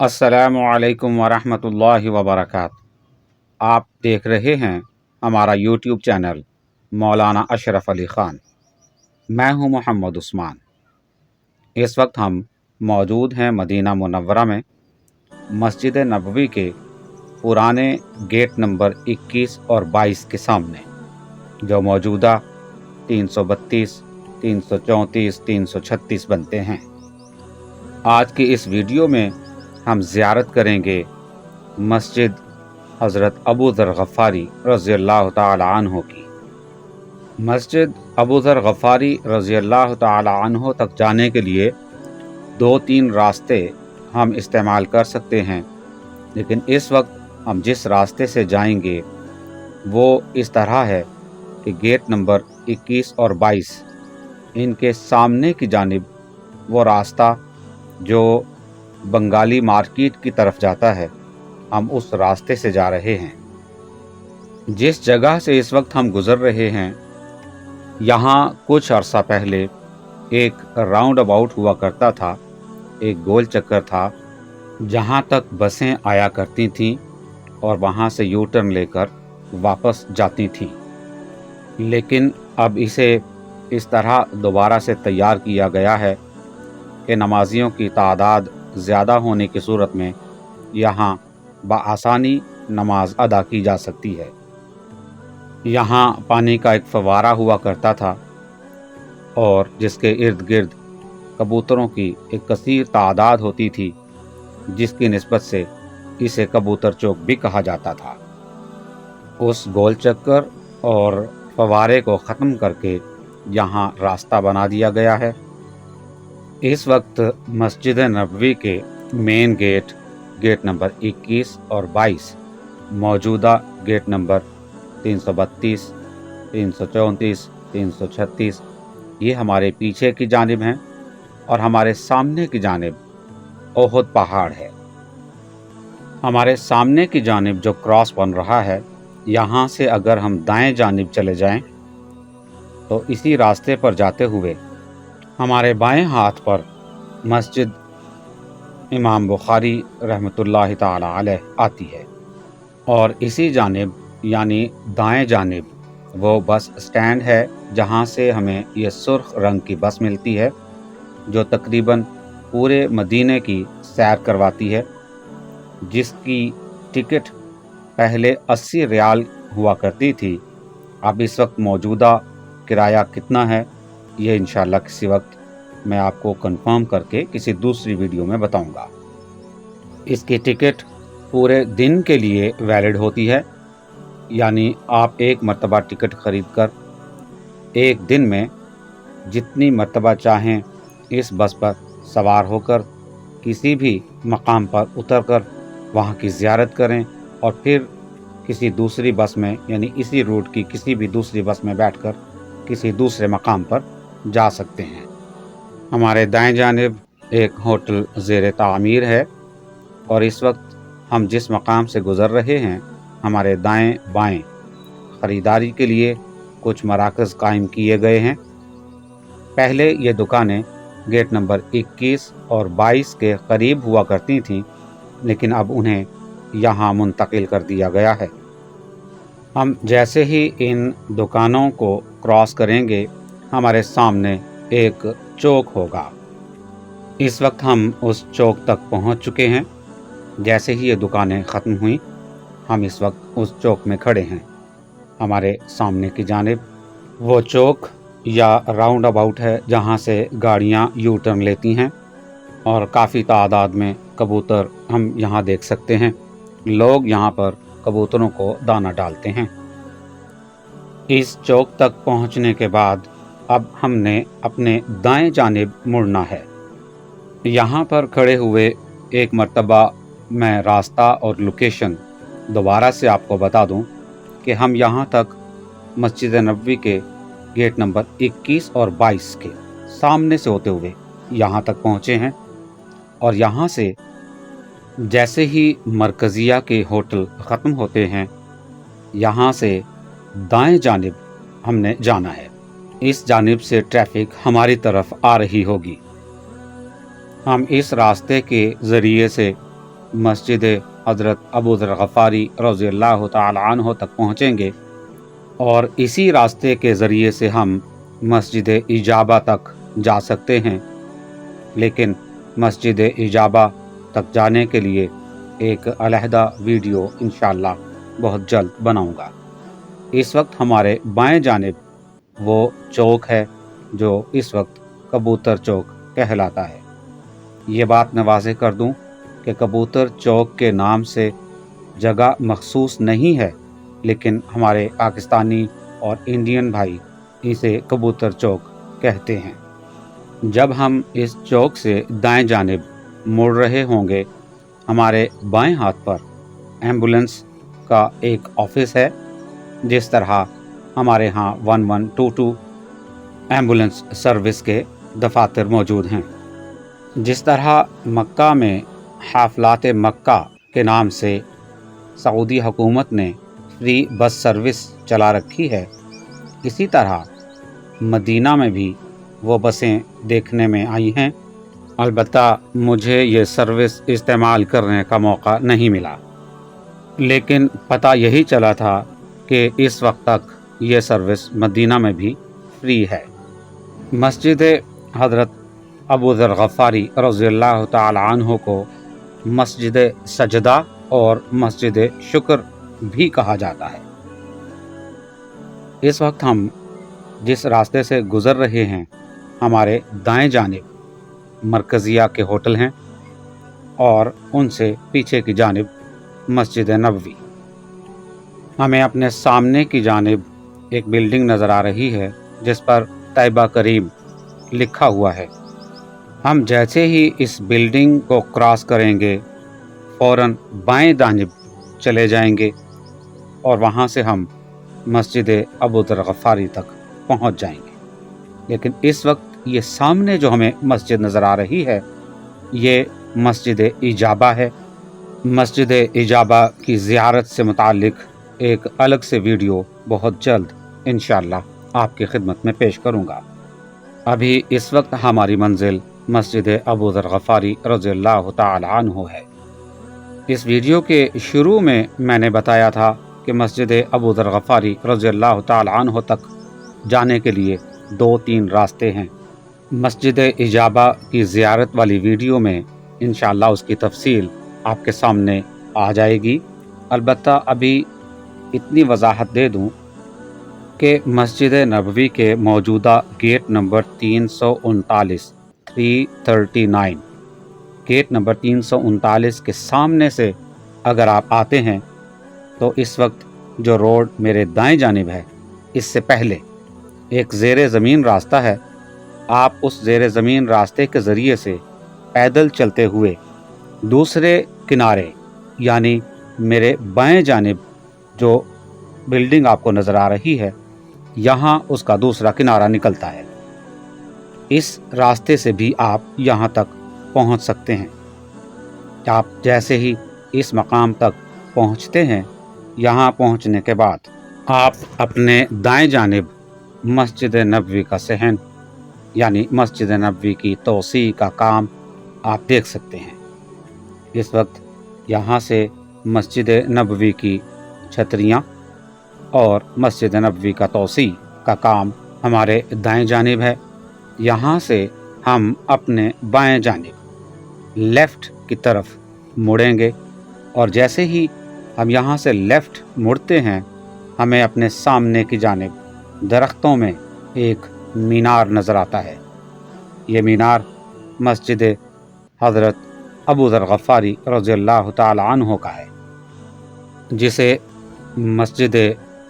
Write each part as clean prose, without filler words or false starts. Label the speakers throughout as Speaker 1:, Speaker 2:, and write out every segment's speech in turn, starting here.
Speaker 1: अस्सलामुअलैकुम वरहमतुल्लाहि वबरकात। आप देख रहे हैं हमारा यूट्यूब चैनल मौलाना अशरफ अली ख़ान। मैं हूं मोहम्मद उस्मान। इस वक्त हम मौजूद हैं मदीना मुनव्वरा में मस्जिद नबवी के पुराने गेट नंबर 21 और 22 के सामने, जो मौजूदा 332, 334, 336 बनते हैं। आज की इस वीडियो में हम ज़ियारत करेंगे मस्जिद हज़रत अबू ज़र गफ़ारी रज़ियल्लाहु ताला अन्हु की। मस्जिद अबू ज़र गफ़ारी रज़ियल्लाहु ताला अन्हु तक जाने के लिए 2-3 रास्ते हम इस्तेमाल कर सकते हैं, लेकिन इस वक्त हम जिस रास्ते से जाएंगे वो इस तरह है कि गेट नंबर 21 और 22 इनके सामने की जानिब वो रास्ता जो बंगाली मार्केट की तरफ जाता है, हम उस रास्ते से जा रहे हैं। जिस जगह से इस वक्त हम गुज़र रहे हैं, यहाँ कुछ अरसा पहले एक राउंड अबाउट हुआ करता था, एक गोल चक्कर था जहाँ तक बसें आया करती थीं और वहाँ से यू टर्न लेकर वापस जाती थीं। लेकिन अब इसे इस तरह दोबारा से तैयार किया गया है कि नमाजियों की तादाद ज़्यादा होने की सूरत में यहाँ बआसानी नमाज अदा की जा सकती है। यहाँ पानी का एक फव्वारा हुआ करता था और जिसके इर्द गिर्द कबूतरों की एक कसीर तादाद होती थी, जिसकी निस्बत से इसे कबूतर चौक भी कहा जाता था। उस गोल चक्कर और फव्वारे को ख़त्म करके यहाँ रास्ता बना दिया गया है। इस वक्त मस्जिद नबवी के मेन गेट नंबर 21 और 22 मौजूदा गेट नंबर 332, 334, 336 ये हमारे पीछे की जानिब हैं और हमारे सामने की जानिब ओहद पहाड़ है। हमारे सामने की जानिब जो क्रॉस बन रहा है, यहाँ से अगर हम दाएं जानिब चले जाएं तो इसी रास्ते पर जाते हुए हमारे बाएं हाथ पर मस्जिद इमाम बुखारी रहमतुल्लाहि ताला अलैह आती है और इसी जानिब यानी दाएं जानिब वो बस स्टैंड है, जहां से हमें ये सुर्ख रंग की बस मिलती है जो तकरीबन पूरे मदीने की सैर करवाती है, जिसकी टिकट पहले 80 रियाल हुआ करती थी। अब इस वक्त मौजूदा किराया कितना है, ये इंशाल्लाह किसी वक्त मैं आपको कंफर्म करके किसी दूसरी वीडियो में बताऊंगा। इसकी टिकट पूरे दिन के लिए वैलिड होती है, यानी आप एक मर्तबा टिकट ख़रीद कर एक दिन में जितनी मर्तबा चाहें इस बस पर सवार होकर किसी भी मकाम पर उतरकर वहाँ की ज़ियारत करें और फिर किसी दूसरी बस में यानी इसी रूट की किसी भी दूसरी बस में बैठकर किसी दूसरे मकाम पर जा सकते हैं। हमारे दाएं जानिब एक होटल ज़ेर तामीर है और इस वक्त हम जिस मकाम से गुज़र रहे हैं, हमारे दाएं बाएं ख़रीदारी के लिए कुछ मराकज़ कायम किए गए हैं। पहले ये दुकानें गेट नंबर 21 और 22 के करीब हुआ करती थीं, लेकिन अब उन्हें यहाँ मुंतकिल कर दिया गया है। हम जैसे ही इन दुकानों को क्रॉस करेंगे, हमारे सामने एक चौक होगा। इस वक्त हम उस चौक तक पहुंच चुके हैं। जैसे ही ये दुकानें ख़त्म हुई, हम इस वक्त उस चौक में खड़े हैं। हमारे सामने की जानिब वो चौक या राउंड अबाउट है जहां से गाड़ियां यू टर्न लेती हैं और काफ़ी तादाद में कबूतर हम यहां देख सकते हैं। लोग यहां पर कबूतरों को दाना डालते हैं। इस चौक तक पहुंचने के बाद अब हमने अपने दाएं जानिब मुड़ना है। यहाँ पर खड़े हुए एक मर्तबा मैं रास्ता और लोकेशन दोबारा से आपको बता दूं कि हम यहाँ तक मस्जिद नबवी के गेट नंबर 21 और 22 के सामने से होते हुए यहाँ तक पहुँचे हैं और यहाँ से जैसे ही मरकज़िया के होटल ख़त्म होते हैं, यहाँ से दाएं जानिब हमने जाना है। इस जानिब से ट्रैफिक हमारी तरफ आ रही होगी। हम इस रास्ते के ज़रिए से मस्जिद हज़रत अबू ज़र गफ़ारी रज़ियल्लाहु ताला अन्हु तक पहुँचेंगे और इसी रास्ते के ज़रिए से हम मस्जिद इजाबा तक जा सकते हैं। लेकिन मस्जिद इजाबा तक जाने के लिए एक अलहदा वीडियो इंशाअल्लाह बहुत जल्द बनाऊंगा। इस वक्त हमारे बाएं जानिब वो चौक है जो इस वक्त कबूतर चौक कहलाता है। ये बात मैं वाज़ेह कर दूं कि कबूतर चौक के नाम से जगह मखसूस नहीं है, लेकिन हमारे पाकिस्तानी और इंडियन भाई इसे कबूतर चौक कहते हैं। जब हम इस चौक से दाएं जानिब मुड़ रहे होंगे, हमारे बाएं हाथ पर एम्बुलेंस का एक ऑफिस है। जिस तरह हमारे यहाँ 1122 एम्बुलेंस सर्विस के दफातर मौजूद हैं, जिस तरह मक्का में हाफलात मक्का के नाम से सऊदी हुकूमत ने फ्री बस सर्विस चला रखी है, इसी तरह मदीना में भी वो बसें देखने में आई हैं। अलबत्ता मुझे ये सर्विस इस्तेमाल करने का मौका नहीं मिला, लेकिन पता यही चला था कि इस वक्त तक ये सर्विस मदीना में भी फ्री है। मस्जिद हज़रत अबू ज़र गफ़ारी रज़ियल्लाहु ताला अन्हु को मस्जिद सजदा और मस्जिद शुक्र भी कहा जाता है। इस वक्त हम जिस रास्ते से गुज़र रहे हैं, हमारे दाएं जानिब मरकज़िया के होटल हैं और उनसे पीछे की जानिब मस्जिद नबवी। हमें अपने सामने की जानिब एक बिल्डिंग नज़र आ रही है जिस पर तैयबा करीम लिखा हुआ है। हम जैसे ही इस बिल्डिंग को क्रॉस करेंगे, फ़ौरन बाएं जानिब चले जाएंगे और वहाँ से हम मस्जिद अबू ज़र गफ़ारी तक पहुँच जाएंगे। लेकिन इस वक्त ये सामने जो हमें मस्जिद नज़र आ रही है, ये मस्जिद इजाबा है। मस्जिद इजाबा की ज़ियारत से मुताल्लिक़ एक अलग से वीडियो बहुत जल्द इंशाअल्लाह आपकी खिदमत में पेश करूँगा। अभी इस वक्त हमारी मंजिल मस्जिद अबू ज़र गफ़ारी रज़ियल्लाहु ताला अन्हु है। इस वीडियो के शुरू में मैंने बताया था कि मस्जिद अबू ज़र गफ़ारी रज़ियल्लाहु ताला अन्हु तक जाने के लिए 2-3 रास्ते हैं। मस्जिद इजाबा की ज़ियारत वाली वीडियो में इंशाअल्लाह उसकी तफसील आपके सामने आ जाएगी। अलबत्ता अभी इतनी वजाहत दे दूं कि मस्जिद नबवी के मौजूदा गेट नंबर 339 गेट नंबर 339 के सामने से अगर आप आते हैं तो इस वक्त जो रोड मेरे दाएं जानिब है, इससे पहले एक ज़ेरे ज़मीन रास्ता है। आप उस ज़ेरे ज़मीन रास्ते के ज़रिए से पैदल चलते हुए दूसरे किनारे, यानी मेरे बाएं जानिब जो बिल्डिंग आपको नज़र आ रही है, यहाँ उसका दूसरा किनारा निकलता है। इस रास्ते से भी आप यहाँ तक पहुँच सकते हैं। आप जैसे ही इस मकाम तक पहुँचते हैं, यहाँ पहुँचने के बाद आप अपने दाएं जानिब मस्जिद नबवी का सहन यानी मस्जिद नबवी की तोसी का काम आप देख सकते हैं। इस वक्त यहाँ से मस्जिद नबवी की छतरियाँ और मस्जिद नबवी का तोसी का काम हमारे दाएं जानिब है। यहाँ से हम अपने बाएं जानिब लेफ़्ट की तरफ मुड़ेंगे और जैसे ही हम यहाँ से लेफ़्ट मुड़ते हैं, हमें अपने सामने की जानिब दरख्तों में एक मीनार नज़र आता है। ये मीनार मस्जिद हज़रत अबू ज़र गफ़ारी रज़ियल्लाहु ताला अन्हु का है, जिसे मस्जिद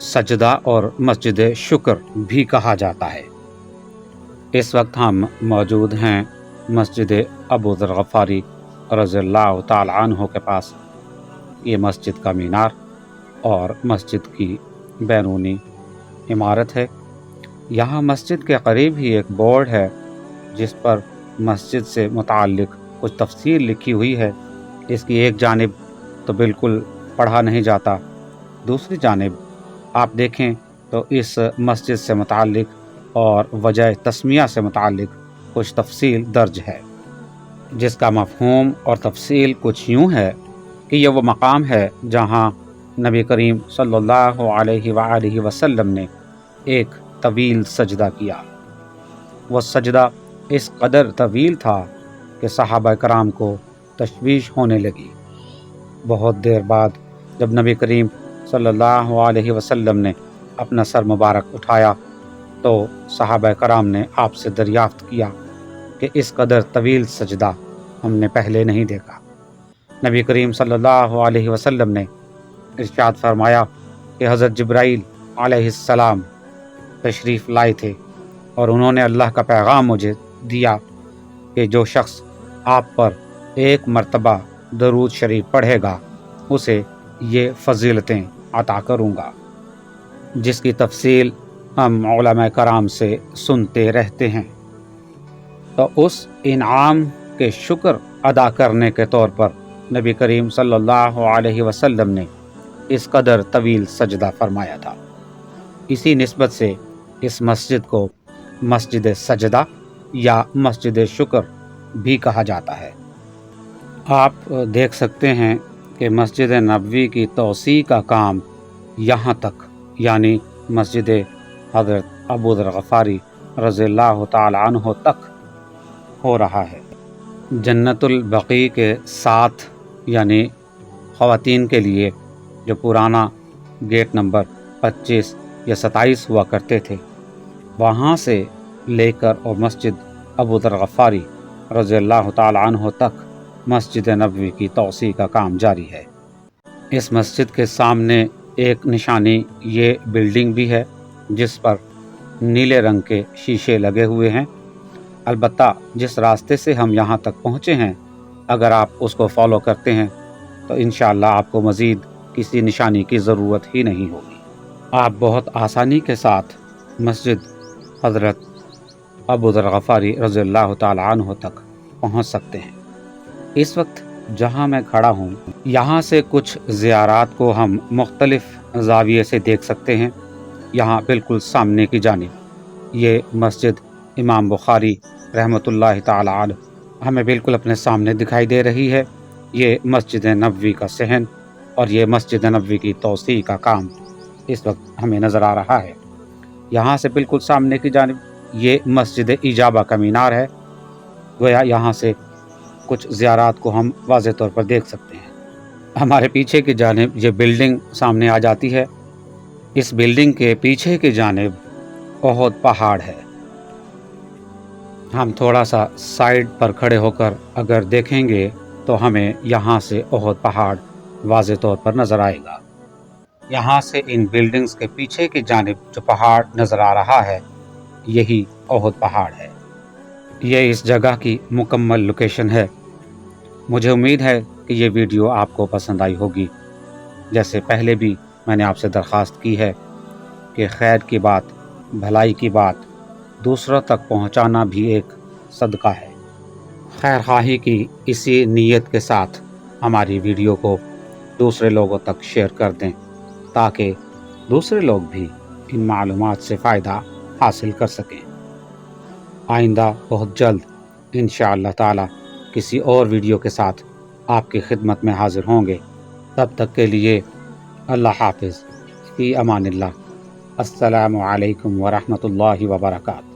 Speaker 1: सजदा और मस्जिद शुक्र भी कहा जाता है। इस वक्त हम मौजूद हैं मस्जिद अबू ज़र गफ़ारी रज़ियल्लाहु ताला अन्हु के पास। ये मस्जिद का मीनार और मस्जिद की बैरूनी इमारत है। यहाँ मस्जिद के करीब ही एक बोर्ड है जिस पर मस्जिद से मुताल्लिक़ कुछ तफसील लिखी हुई है। इसकी एक जानिब तो बिल्कुल पढ़ा नहीं जाता, दूसरी जानिब आप देखें तो इस मस्जिद से मुताल्लिक़ और वजह तस्मिया से मुताल्लिक़ कुछ तफसील दर्ज है, जिसका मफ़हूम और तफसील कुछ यूँ है کہ یہ وہ مقام ہے جہاں نبی کریم صلی اللہ علیہ وآلہ وسلم نے ایک طویل سجدہ کیا۔ وہ سجدہ اس قدر طویل تھا کہ صحابہ کرام کو تشویش ہونے لگی۔ بہت دیر بعد جب نبی کریم صلی اللہ علیہ وسلم نے اپنا سر مبارک اٹھایا تو صحابہ کرام نے آپ سے دریافت کیا کہ اس قدر طویل سجدہ ہم نے پہلے نہیں دیکھا۔ نبی کریم صلی اللہ علیہ وسلم نے ارشاد فرمایا کہ حضرت جبرائیل علیہ السلام تشریف لائے تھے اور انہوں نے اللہ کا پیغام مجھے دیا کہ جو شخص آپ پر ایک مرتبہ درود شریف پڑھے گا اسے یہ فضیلتیں عطا کروں گا، جس کی تفصیل ہم علماء کرام سے سنتے رہتے ہیں۔ تو اس انعام کے شکر ادا کرنے کے طور پر نبی کریم صلی اللہ علیہ وسلم نے اس قدر طویل سجدہ فرمایا تھا۔ اسی نسبت سے اس مسجد کو مسجد سجدہ یا مسجد شکر بھی کہا جاتا ہے۔ آپ دیکھ سکتے ہیں کہ مسجد نبوی کی توسیع کا کام یہاں تک یعنی مسجد حضرت ابو ذر غفاری رضی اللہ تعالی عنہ تک ہو رہا ہے۔ جنت البقیع کے ساتھ یعنی خواتین کے لیے جو پرانا گیٹ نمبر 25 یا 27 ہوا کرتے تھے، وہاں سے لے کر اور مسجد ابو ذر غفاری رضی اللہ تعالی عنہ تک مسجد نبوی کی توسیع کا کام جاری ہے۔ اس مسجد کے سامنے ایک نشانی یہ بلڈنگ بھی ہے جس پر نیلے رنگ کے شیشے لگے ہوئے ہیں۔ البتہ جس راستے سے ہم یہاں تک پہنچے ہیں اگر آپ اس کو فالو کرتے ہیں تو انشاءاللہ آپ کو مزید کسی نشانی کی ضرورت ہی نہیں ہوگی۔ آپ بہت آسانی کے ساتھ مسجد حضرت ابو ذر غفاری رضی اللہ تعالی عنہ تک پہنچ سکتے ہیں۔ اس وقت جہاں میں کھڑا ہوں یہاں سے کچھ زیارات کو ہم مختلف زاویے سے دیکھ سکتے ہیں۔ یہاں بالکل سامنے کی جانب یہ مسجد امام بخاری رحمۃ اللہ تعالی علیہ ہمیں بالکل اپنے سامنے دکھائی دے رہی ہے۔ یہ مسجد نبوی کا صحن اور یہ مسجد نبوی کی توسیع کا کام اس وقت ہمیں نظر آ رہا ہے۔ یہاں سے بالکل سامنے کی جانب یہ مسجد اجابہ کا مینار ہے، گویا یہاں سے کچھ زیارات کو ہم واضح طور پر دیکھ سکتے ہیں۔ ہمارے پیچھے کی جانب یہ بلڈنگ سامنے آ جاتی ہے۔ اس بلڈنگ کے پیچھے کی جانب احد پہاڑ ہے۔ ہم تھوڑا سا سائڈ پر کھڑے ہو کر اگر دیکھیں گے تو ہمیں یہاں سے احد پہاڑ واضح طور پر نظر آئے گا۔ یہاں سے ان بلڈنگز کے پیچھے کی جانب جو پہاڑ نظر آ رہا ہے یہی احد پہاڑ ہے۔ یہ اس جگہ کی مکمل لوکیشن ہے۔ مجھے امید ہے کہ یہ ویڈیو آپ کو پسند آئی ہوگی۔ جیسے پہلے بھی میں نے آپ سے درخواست کی ہے کہ خیر کی بات، بھلائی کی بات دوسروں تک پہنچانا بھی ایک صدقہ ہے۔ خیر خواہی کی اسی نیت کے ساتھ ہماری ویڈیو کو دوسرے لوگوں تک شیئر کر دیں تاکہ دوسرے لوگ بھی ان معلومات سے فائدہ حاصل کر سکیں۔ آئندہ بہت جلد انشاءاللہ تعالی کسی اور ویڈیو کے ساتھ آپ کی خدمت میں حاضر ہوں گے۔ تب تک کے لیے اللہ حافظ، فی امان اللہ۔ السلام علیکم ورحمۃ اللہ وبرکاتہ۔